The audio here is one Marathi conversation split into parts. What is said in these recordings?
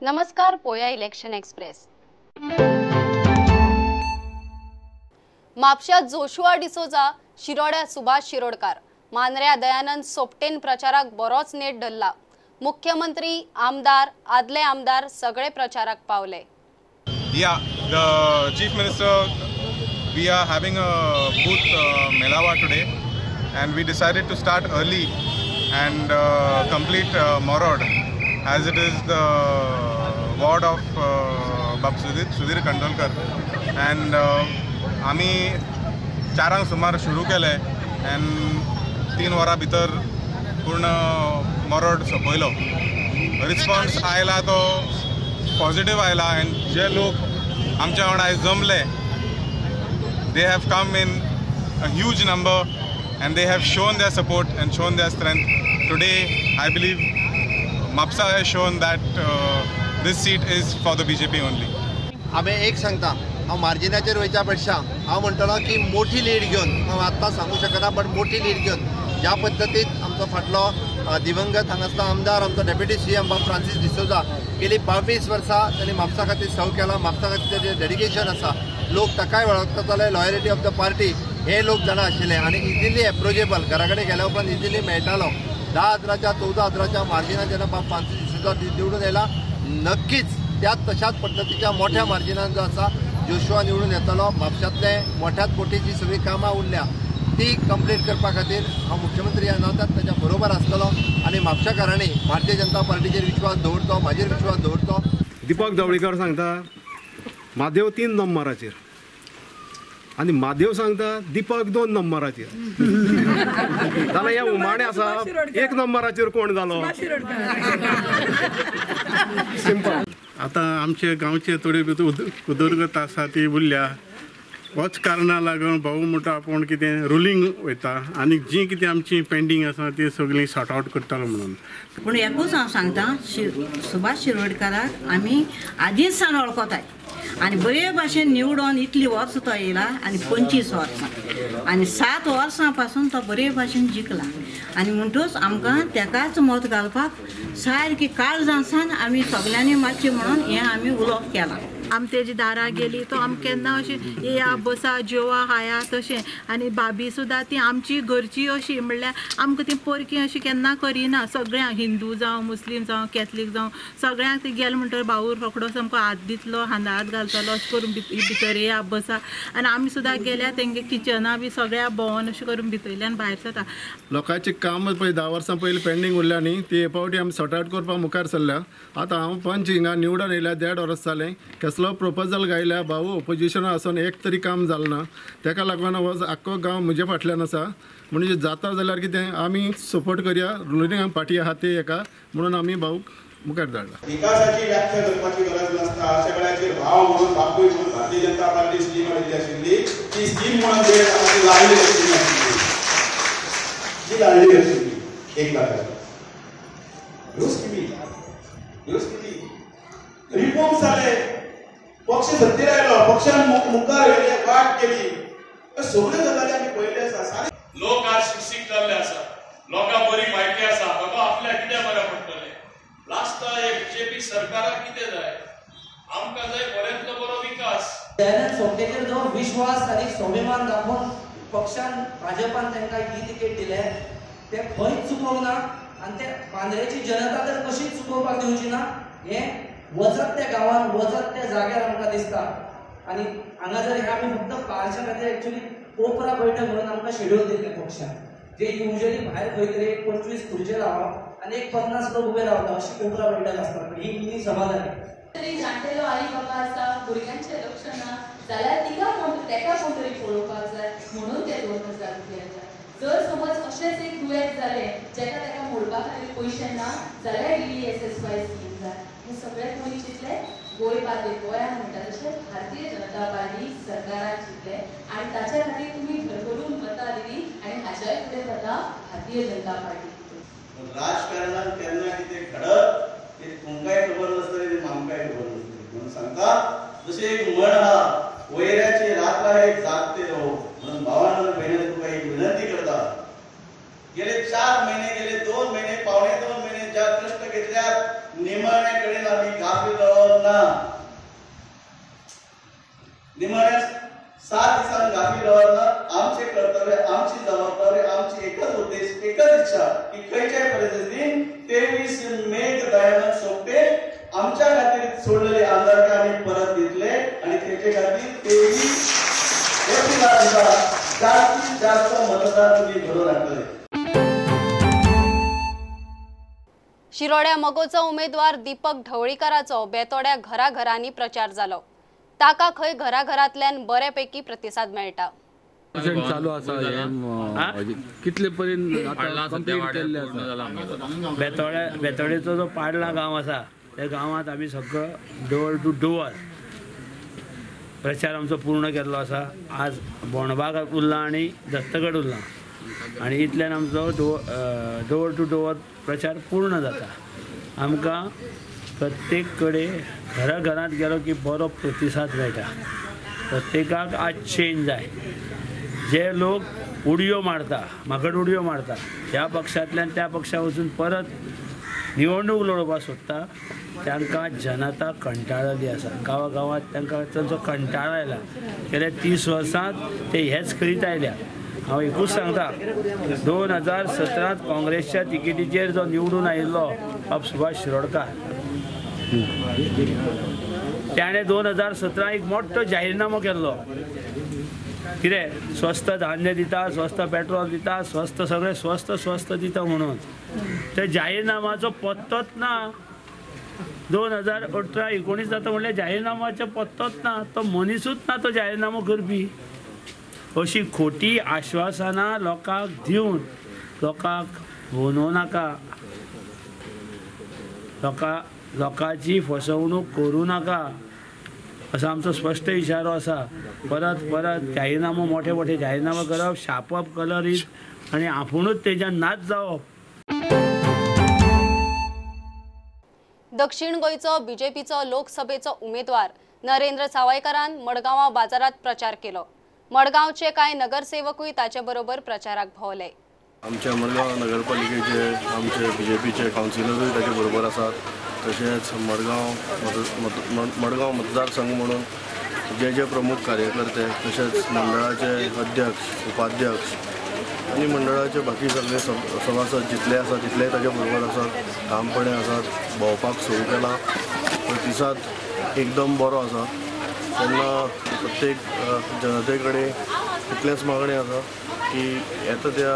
नमस्कार, पोया इलेक्शन एक्सप्रेस। म्हापश्यात जोशुआ डिसोजा, शिरोड्या सुभाष शिरोडकार, मांद्र्या दयानंद सोपटेन प्रचाराक बरोच नेट धरला। मुख्यमंत्री, आमदार, आदले आमदार सगळे प्रचाराक पावले। Yeah, the Chief Minister, we are having a booth Melawa today, and we decided to start early and complete Morod, as it is the ward of Bab Sudhir Kandolkar, and आम्ही 4 सुमार सुरू केले and 3 वरां भितर पूर्ण मोरोड सोंपयलो। रिस्पॉन्स आयला तो पॉझिटिव्ह आयला, and जे लोक आमच्या वांगडा आयज जमले, they have come in a huge number and they have shown their support and shown their strength. Today I believe Mapsa has shown that this seat is for the BJP only. आम्ही एक सांगता, हांव मार्जिनाचेर वयच्या पेक्षा हांव म्हणटलो की मोठी लीड घेवन, हांव आत्तां सांगू शकना, बट मोठी लीड घेवन ज्या पद्दतीन आमचो फाटलो दिवंगत हांगासलो आमदार, आमचो डेप्युटी CM बाब फ्रांसीस डिसोजा गेली 22 वर्सां तांणी म्हापसा खातीर सर्व केला। म्हापसा खातीर तेजें डेडिकेशन आसा, लोक ताकाय वळखताले, लॉयलिटी ऑफ द पार्टी हे लोक जाणा आशिल्ले आनी इजिली एप्रोचेबल, घरा कडेन गेल्या उपरांत इजिली मेळटालो। 10,000च्या 14,000च्या मार्जिनान जेन्ना बाब फ्रांसीस डिसोजा निवडून येयला, नक्कीच त्याच तशाच पद्दतीच्या मोठ्या मार्जिनान जो आसा जोशुआ निवडून येतलो। म्हापशांतले मोठ्याच मोठीची सगळी कामां उरल्या ती कंप्लीट करपा खातीर हांव मुख्यमंत्री नवतात ताच्या बरोबर आसतलो आनी म्हापशाकारांनी भारतीय जनता पार्टीचेर विश्वास दवरतो, म्हाजेर विश्वास दवरतो। दीपक ढवळीकर सांगता म्हादेव 3 नंबराचेर आनी म्हादेव सांगता दीपक 2 नंबराचेर। जाल्यार ह्या उमाणे आसा 1 नंबराचेर कोण जालो? सिंपल। आता आमचे गांवचे थोडे उदरगत आसा ती उरल्या, होच कारणां लागून भाऊ म्हणटा आपूण कितें रुलींग वयता आनी जी कितें आमची पेंडींग आसा ती सगळीं सॉर्ट आउट करतलो म्हणून। पूण एकूच हांव सांगता, सुभाष शिरोडकाराक आमी आदींच सावन वळखताय आनी बरे भाशेन निवडून इतली वर्सां तो येयला आनी 25 वर्सां आनी 7 वर्सां पासून तो बरे भाशेन जिखला आनी म्हणटूच आमकां तेकाच मत घालपाक सारकी काळजां सावन आमी सगल्यांनी मातशें म्हणून हें आमी उलोवप केलां। आमी तेजी दारां गेली तो आमकां केन्ना अशें येया बसा जेवा खाया तशें, आनी भाभी सुद्दां ती आमची घरची अशी म्हणल्यार आमकां ती परकी अशी केन्ना करिना। सगळ्यांक हिंदू जावं मुस्लीम जावं कॅथलीक जावं सगळ्यांक ती गेले म्हणटकीर भाऊ रोखडो सामको हात दितलो, हात घालतलो, अशें करून भितर येया बसा। आनी आमी सुद्दां गेल्या तेंगे किचना बी सगळ्या भोंवन अशें करून भितरल्यान भायर सरता। लोकांची काम पळय 10 वर्सां पयलीं पेंडींग उरल्या न्ही, ती हे फावटी आमी सॉर्ट आउट करपाक मुखार सरल्या। आतां हांव पंच हिंगा निवडून येयल्या 1.5 वर्स जालें, कसलो प्रपोजल गायल्या भाऊ ओपोजिशना आसून एक तरी काम जालें ना, ताका लागून हो आख्खो गांव म्हजे फाटल्यान आसा। म्हणजे जाता जाल्यार कितें आमी सपोर्ट करया, रुलींग पार्टी आहा ती एका म्हणून आमी भाऊक मुखार धाडला। विकासाची व्याख्या करपाची गरज नासता, अशा वेळाचेर भाव म्हणून बापूय म्हणून भारतीय जनता पार्टी स्कीम हाडिल्ली आशिल्ली, ती स्कीम म्हणून लाडली आशिल्ली, जी लाडली आशिल्ली 1 लाख रिफॉर्म जाले, पक्ष सत्तेर आयलो, पक्षान मुखार वाट केली, सगळ्यो गजाली आमी पळयल्यो आसा। लोक आज शिक्षीत जाल्ले आसा, लोकांक बरी म्हायती आसा, बाबा आपल्या कितें बरें पडटलें। लास्ट BJP सरकाराक कितें जाय, आमकां जाय बऱ्यांतलो बरो विकास। दयानंद सोपटेकर जो विश्वास आनी स्वाभिमान दाखोवन पक्षान भाजपान तांकां ही तिकेट दिले, ते खंयच चुकोवंक ना आनी ते बांद्रेची जनता तर कशीच चुकोवपाक दिवची ना। हें वचत त्या गांवान वचत त्या जाग्यार आमकां दिसता। आनी हांगा जर आमी फक्त पार्शा खातीर एक्चुअली कोपरा बैठक म्हणून आमकां शेड्यूल दिल्ले पक्षान, जे युजली भायर खंय तरी 25 खुर्चे रावप आनी 50 लोक उबे रावता अशी कोपरा बैठक आसता, ही मिनी सभा जाली। तरी जाणटेलो आई बाबा आसा, भुरग्यांचें लक्ष ना जाल्यार ताका कोण तरी पळोवपाक जाय म्हणून ते 2000 रुपया। जर समज अशेंच एक दुयेंत जालें जेका ताका मोडपा खातीर पयशे ना जाल्यार DSSY स्कीम जाय। हे सगळ्यात पयलीं चिंतलें गोंयान म्हणटा तशें भारतीय जनता पार्टी सरकारान चिंतलें आनी ताच्या खातीर तुमी भरभरून मतां दिली आनी हाच्याय फुडें जाता भारतीय जनता पार्टी। राजकारणात केन्ना कितें घडत ते तुमकांय खबर नासतली, आमकांय खबर नासतली, म्हणून सांगता जशें एक म्हण आहा, वैऱ्याची रात आहे जागते रहो, म्हणून भावांनो भयणींनो तुका एक विनंती करता, गेले 4 महिने गेले 2 महिने 2.5 महिने ज्या कष्ट घेतल्यात निमाण्या कडेन आम्ही गाफील रावप ना. निमाण्या 7 दिसान गाफील रावप ना. आमचे कर्तव्य, आमची जबाबदारी, आमची एकच उद्देश, एकच इच्छा की खंयच्याय परिस्थितीन 23 मेक दयानंद सोपटे आमच्या खातीर सोडलेले आमदारकी आम्ही परत दितले आणि त्याचे खातीर 23 एप्रिलाक जास्तीत जास्त मतदार तुम्ही घडोवन हाडटले. शिरोड्या मगोचो उमेदवार दीपक ढवळीकराचो बेतोड्या घराघरांनी प्रचार जालो. ताका खंय घराघरांतल्यान बऱ्यापैकी प्रतिसाद मेळटा. चालू आसा कितले पर्यंत कंप्लीट केल्ले आसा. बेतोड्याचो जो पाडला गांव आसा त्या गांवांत आमी सगळो डोर टू डोर प्रचार आमचो पूर्ण केल्लो आसा. आज बोणबाग उरला आनी दत्तगड उरला आनी इतल्यान आमचो डोर टू डोर प्रचार पूर्ण जाता. आमकां प्रत्येक कडेन घराघरांत गेलो की बरो प्रतिसाद मेळटा. प्रत्येकाक आज चेंज जाय. जे लोक उडयो मारता, म्हाका उडयो मारता, ह्या पक्षांतल्यान त्या पक्षाक वचून परत निवडणूक लडोवपाक सोदता, तांकां जनता कंटाळली आसा. गांवागांवांत तांकां तांचो कंटाळो आयला. गेल्या 30 वर्सांत ते हेच करीत आयल्या. हांव एकूच सांगता, 2017 काँग्रेसच्या तिकेटीचेर जो निवडून आयिल्लो बाब सुभाष शिरोडकार, ताणें 2017 एक मोठो जाहीरनामो केल्लो. कितें स्वस्त धान्य दिता, स्वस्त पेट्रोल दिता, स्वस्त सगळें स्वस्त दिता म्हणून. त्या जाहीरनामाचो पत्तोच ना. 2018-19 जाता म्हणल्यार जाहीरनामाचो पत्तोच ना. तो मनीसूच ना तो जाहीरनामो करपी. अशी खोटी आश्वासनां लोकांक दिवन लोकांक भोंवू नाका. लोकांची फसवणूक करूं नाका असो आमचो स्पश्ट इशारो आसा. परत जाहीरनामो मोठे जाहीरनामो करप, छापप कलरीत आनी आपुणूच तेज्यान नाच जावप. दक्षिण गोंयचो बीजेपीचो लोकसभेचो उमेदवार नरेंद्र सावयकारान मडगांवां बाजारात प्रचार केलो. मडगांवचे कांय नगरसेवकूय ताचे बरोबर प्रचाराक भोवले. आमच्या मडगांव नगरपालिकेचे आमचे बीजेपीचे कावन्सिलरूय ताचे बरोबर आसात. तशेंच मडगांव मतदारसंघ म्हणून जे प्रमुख कार्यकर्ते, तशेंच मंडळाचे अध्यक्ष, उपाध्यक्ष आनी मंडळाचे बाकी सगळे सभासद जितले आसात तितलेय ताचे बरोबर आसात. ठामपणे आसात. भोंवपाक सुरू केला. प्रतिसाद एकदम बरो आसा. तेन्ना प्रत्येक जनते कडेन इतलेंच मागणें आसा की येता त्या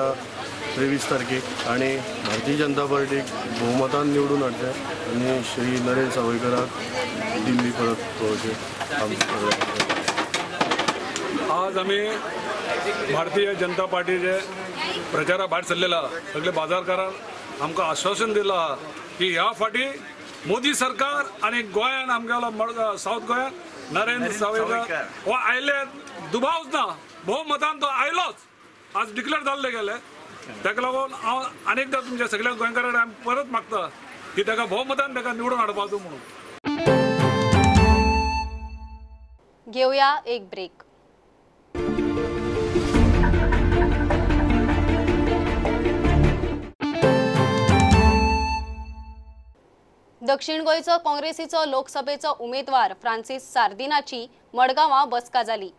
23 तारखेक आणि भारतीय जनता पार्टीक भोवमतान निवडून हाडचें आनी श्री नरेंद्र सावयकाराक दिल्ली परत पळोवचें. आज आमी भारतीय जनता पार्टीचे प्रचारा भायर सरलेला. सगळे बाजारकारांक आमकां आश्वासन दिलां आहा की ह्या फाटी मोदी सरकार आनी गोंयान आमगेलो सावथ गोंयान नरेंद्र सावयकार हो आयले दुबावच ना. भोवमतान तो आयलोच. आज डिक्लेअर जाल्ले गेले. ताका लागून हांव अनेकदा तुमच्या सगळ्या गोंयकारांक परत मागता की ताका भोवमतान ताका निवडून हाडपाचो म्हणून. घेऊया एक ब्रेक. दक्षिण गोंयचो काँग्रेसीचो लोकसभेचो उमेदवार फ्रांसीस सार्दिनाची मडगांवां बसका जाली.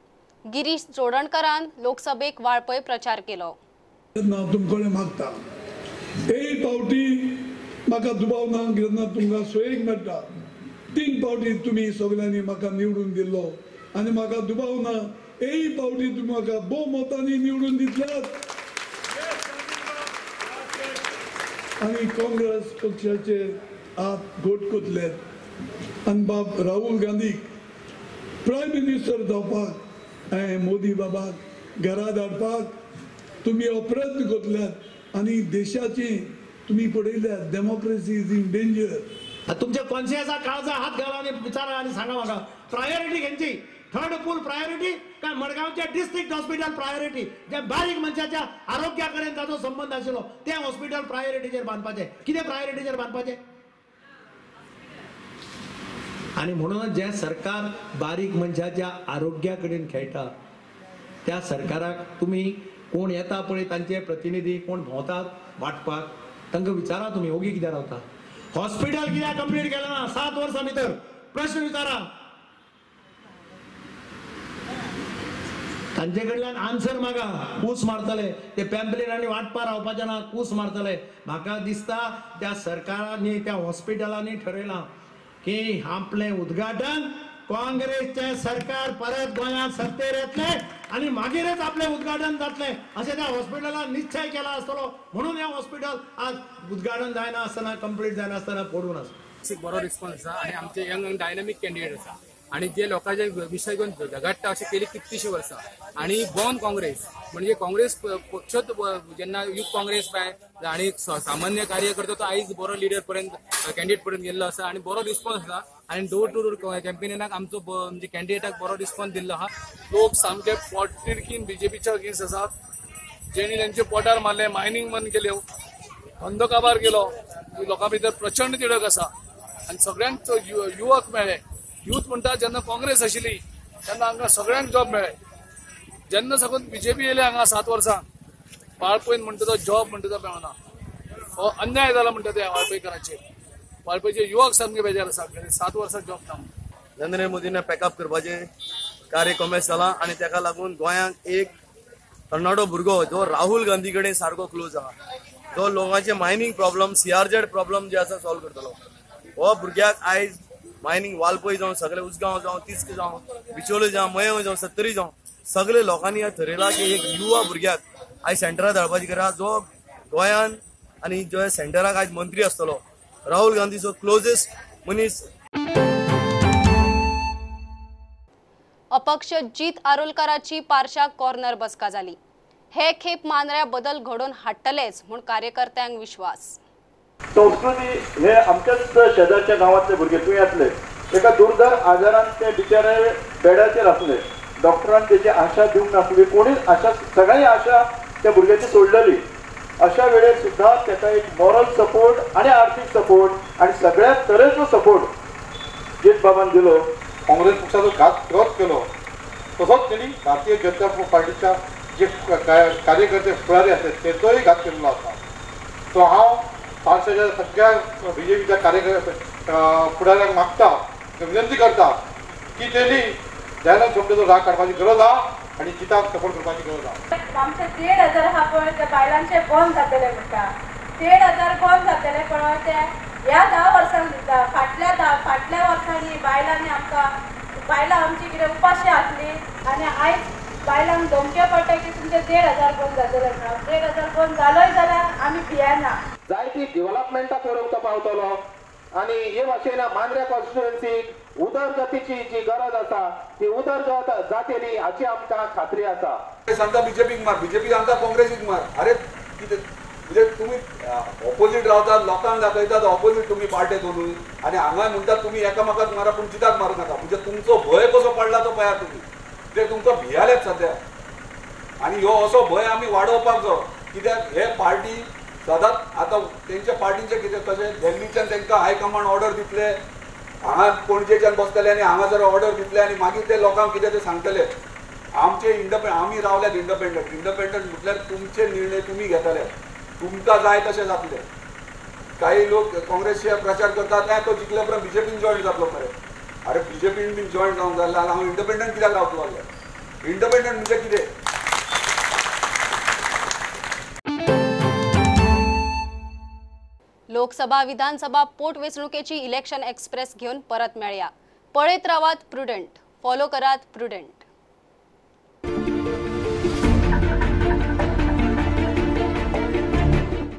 गिरीश जोडणकरान लोकसभेक वाळपय प्रचार केलो. हांव तुमकडे मागता एक पावटी म्हाका दुबाव ना. जेन्ना तुमकां सोयेक मेळटा 3 पावटी तुमी सगळ्यांनी म्हाका निवडून दिल्लो आनी म्हाका दुबाव ना. एक पावटी तुमी म्हाका भोवमतांनी निवडून दितल्यात आनी काँग्रेस पक्षाचे हात घोट कोतल्यात आनी बाब राहुल गांधीक प्रायम मिनिस्टर जावपाक मोदी बाबाक घरात हाडपाक तुम्ही अप्रयत्न करतल्यात आनी देशाची तुम्ही पळयल्यात डेमोक्रेसी इज इन डेंजर. तुमच्या कॉन्शियसा काळजा हात घाला आणि विचारा आणि सांगा म्हाका प्रायोरिटी घेवची. थर्ड पूल प्रायोरिटी काय मडगावच्या डिस्ट्रिक्ट हॉस्पिटल प्रायोरिटी. जे बारीक मनशाच्या आरोग्या कडेन ताचो संबंध आशिल्लो ते हॉस्पिटल प्रायोरिटीचेर बांदपाचे. कितें प्रायोरिटीचेर बांदपाचे? आणि म्हणून जे सरकार बारीक मनशाच्या आरोग्या कडेन खेळटा त्या सरकाराक तुम्ही कोण येता पळय तांचे प्रतिनिधी कोण भोंवतात वाटपाक तांकां विचारा तुम्ही ओगी कित्याक रावता. हॉस्पिटल कित्याक कंप्लीट केलें ना 7 वर्सां भितर प्रश्न विचारा तांचे कडल्यान आन्सर मागा कूस मारतले ते पॅम्पलेट आनी वाटपार रावपाचे ना कूस मारतले म्हाका दिसता त्या सरकारांनी त्या हॉस्पिटलांनी ठरयलां की आपले उद्घाटन काँग्रेसचे सरकार परत गोंयांत सत्तेर येतले आणि मागीरच आपले उद्घाटन जातले अशें त्या हॉस्पिटलान निश्चय केला आसतलो म्हणून हे हॉस्पिटल आज उद्घाटन जायना आसतना कंप्लीट जायना आसतना पडून आसा बरो रिस्पॉन्स आसा आणि आमचे यंग डायनामिक कॅन्डिडेट आसा आणि जे लोकांचे विशय घेऊन झगडटा अशें केली कितलीशीं वर्सां आणि बॉर्न काँग्रेस म्हणजे काँग्रेस पक्षच जेन्ना युथ काँग्रेस आणि सामान्य कार्यकर्तो तो आयज बरो लिडर पर्यंत कॅन्डिडेट पर्यंत गेल्लो आसा आणि बरो रिस्पॉन्स आसा आणि डोर टू डोर कॅम्पेनिंगाक आमचो म्हणजे कॅन्डिडेटाक बरो रिस्पॉन्स दिल्लो आहा लोक सामके पोटतिडकीन बीजेपीच्या अगेन्स्ट आसात जेणी तेंचे पोटार मारले मायनिंग बंद केल्यो धंदो काबार केलो लोकां भितर प्रचंड तिडक आसा आणि सगळ्यांक युवक मेळ्ळे यूथ म्हणटा जेन्ना काँग्रेस आशिल्ली तेन्ना हांगा सगळ्यांक जॉब मेळ्ळे जेन्ना साकून बीजेपी येयले हांगा 7 वर्सां वाळपयन म्हणटा तो जॉब म्हणटा तो मेळना हो अन्याय जाला म्हणटा ते वाळपयकारांचेर वाळपयचे युवक सामके बेजार आसा 7 वर्सां जॉब ना नरेंद्र मोदीने पॅकअप करपाचे कार्य कमेस जाला आणि ताका लागून गोंयांत एक तरणाटो भुरगो जो राहुल गांधी कडेन सारको क्लोज आहा तो लोकांचे मायनिंग प्रॉब्लम CRZ प्रॉब्लम जे आसा सॉल्व करतलो हो भुरग्याक आयज मायनिंग वालपय जावं सगळे उसगांव जावं तिस्क जावं बिचोले जावं मयव जावं सत्तरी जावं सगळे लोकांनी ठरयला की एक युवा भुरग्याक आयज सेंटराक धाडपाची गरज जो गोंयांत आनी जो सेंटराक आयज मंत्री आसतलो राहुल गांधीचो क्लोजेस्ट मनीस अपक्ष जीत आरोलकराची पारशा कॉर्नर बसका जाली हे खेप मांद्र्या बदल घडोवन हाडटलेच म्हूण कार्यकर्त्यांक विश्वास संस्कृती हे आमच्याच शेजारच्या गावातले भुरगे तूं येतले एका दुर्धर आजारान ते बिचारे बेडाचेर आसले डॉक्टरान तेची आशा दिवंक नासली कोणीच आशा सगळी आशा त्या भुरग्याची सोडलेली अशा वेळेर सुद्धा ताका एक मॉरल सपोर्ट आणि आर्थिक सपोर्ट आणि सगळ्या तरेचो सपोर्ट जीत बाबान दिलो काँग्रेस पक्षाचो घात केलो तसोच त्यांनी भारतीय जनता पार्टीच्या जे कार्यकर्ते फुडारी आसले तेचोय घात केल्लो आसा तो हांव पार्टीच्या सगळ्या BJPच्या कार्यकर्त्या फुडाऱ्यांक मागता विनंती करता की त्यांनी दयानंद सोपटेचो राग काडपाची गरज आहा आणि जिताक सपोर्ट करपाची गरज आहा आमचे 1,500 हा पळय ते बायलांचे बंद जातले म्हणटा 1,500 बंद जातले पण ते ह्या 10 वर्सांक दिता फाटल्या वर्सांनी बायलांनी आमकां बायलां आमची कितें उपाशी आसली आणि आयज बायलांक धमक्यो पडटा की तुमचे 1,500 बंद जातले म्हणून 1,500 बंद जालोय जाल्यार आमी भियेना जायती डेव्हलपमेंटा करूंक पावतलो आणि हे भाशेन मांद्र्या कॉन्स्टिट्युएन्सीक उदरगतीची जी गरज आसा ती उदरगत जातली हाची आमकां खात्री आसा सांगता बीजेपीक मार बीजेपी सांगता काँग्रेसीक मार अरे कितें म्हणजे तुम्ही ऑपोजीट रावतात लोकांक दाखयतात ऑपोजीट तुम्ही पार्टे दोनूय आणि हांगा म्हणटात तुम्ही एकामेकाक मारा पूण जिताक मारूं नाका म्हणजे तुमचो भंय कसो पडला तो पळयात तुम्ही ते तुमकां भियालेत सध्या आणि हो असो भंय आमी वाडोवपाक जाय कित्याक हे पार्टी सदांच आतां तेंच्या पार्टीचें कितें कशें दिल्लीच्यान तांकां हायकमांड ऑर्डर दितले हांगा पणजेच्यान बसतले आनी हांगासर ऑर्डर दितले आनी मागीर ते लोकांक कितें ते सांगतले आमचे आमी रावल्यात इंडिपेंडंट म्हटल्यार तुमचे निर्णय तुमी घेतले तुमकां जाय तशें जातले काही लोक काँग्रेसचे प्रचार करतात तो जिखले उपरांत बीजेपीन जॉयन जातलो मरे अरे बीजेपीन बीन जॉयन जावंक जाय जाल्यार हांव इंडिपेंडंट कित्याक रावतलो इंडिपेंडंट म्हणजे कितें लोकसभा विधानसभा पोटवेंचणुकेची इलेक्शन एक्सप्रेस घेऊन परत मेळया पळयत रावात प्रुडंट फॉलो करात प्रुडंट